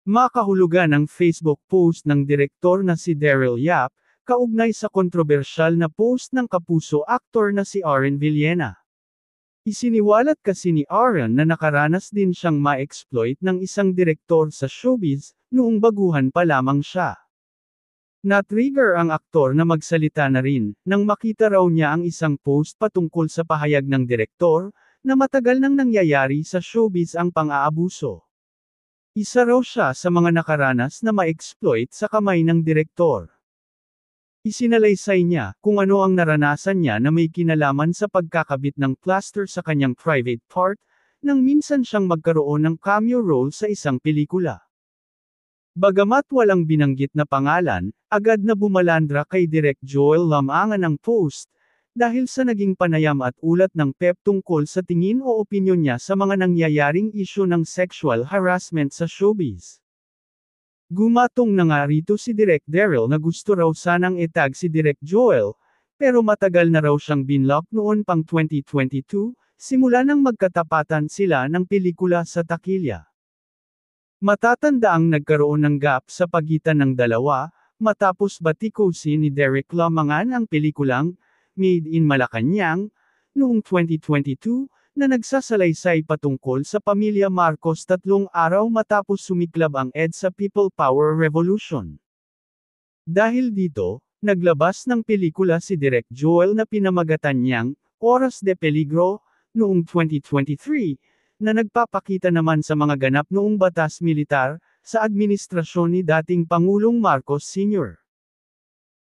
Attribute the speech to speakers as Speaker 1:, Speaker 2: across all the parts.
Speaker 1: Makahulugan ang Facebook post ng direktor na si Daryl Yap, kaugnay sa kontrobersyal na post ng kapuso aktor na si Aaron Villena. Isiniwalat kasi ni Aaron na nakaranas din siyang ma-exploit ng isang direktor sa showbiz, noong baguhan pa lamang siya. Na-trigger ang aktor na magsalita na rin, nang makita raw niya ang isang post patungkol sa pahayag ng direktor, na matagal nang nangyayari sa showbiz ang pang-aabuso. Isa raw siya sa mga nakaranas na ma-exploit sa kamay ng direktor. Isinalaysay niya kung ano ang naranasan niya na may kinalaman sa pagkakabit ng plaster sa kanyang private part, nang minsan siyang magkaroon ng cameo role sa isang pelikula. Bagamat walang binanggit na pangalan, agad na bumalandra kay Direk Joel Lamangan ang post, dahil sa naging panayam at ulat ng PEP tungkol sa tingin o opinyon niya sa mga nangyayaring isyu ng sexual harassment sa showbiz. Gumatong na nga rito si Direk Daryl na gusto raw sanang itag si Direk Joel, pero matagal na raw siyang binlock noon pang 2022, simula nang magkatapatan sila ng pelikula sa takilya. Matatandaang nagkaroon ng gap sa pagitan ng dalawa, matapos batikusin ni Derek Lamangan ang pelikulang Made in Malacanang, noong 2022, na nagsasalaysay patungkol sa pamilya Marcos 3 araw matapos sumiklab ang EDSA People Power Revolution. Dahil dito, naglabas ng pelikula si Direk Joel na pinamagatan niyang Oras de Peligro, noong 2023, na nagpapakita naman sa mga ganap noong batas militar, sa administrasyon ni dating Pangulong Marcos Sr.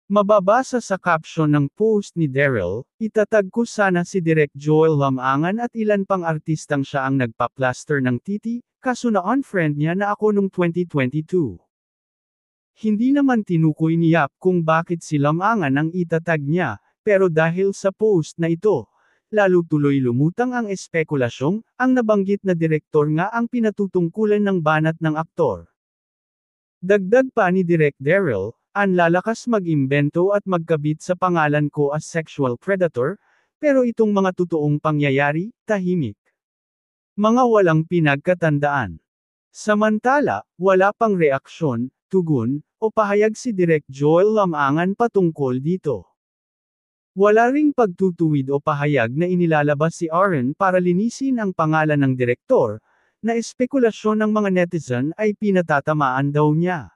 Speaker 1: Mababasa sa caption ng post ni Daryl, itatag ko sana si Direk Joel Lamangan at ilan pang artistang siya ang nagpa-plaster ng titi, kaso na-unfriend niya na ako nung 2022. Hindi naman tinukoy ni Yap kung bakit si Lamangan ang itatag niya, pero dahil sa post na ito, lalo tuloy lumutang ang espekulasyong, ang nabanggit na direktor nga ang pinatutungkulan ng banat ng aktor. Dagdag pa ni Direk Daryl, ang lalakas mag-imbento at magkabit sa pangalan ko as sexual predator, pero itong mga totoong pangyayari, tahimik. Mga walang pinagkatandaan. Samantala, wala pang reaksyon, tugon, o pahayag si Direk Joel Lamangan patungkol dito. Wala ring pagtutuwid o pahayag na inilalabas si Aaron para linisin ang pangalan ng direktor, na espekulasyon ng mga netizen ay pinatatamaan daw niya.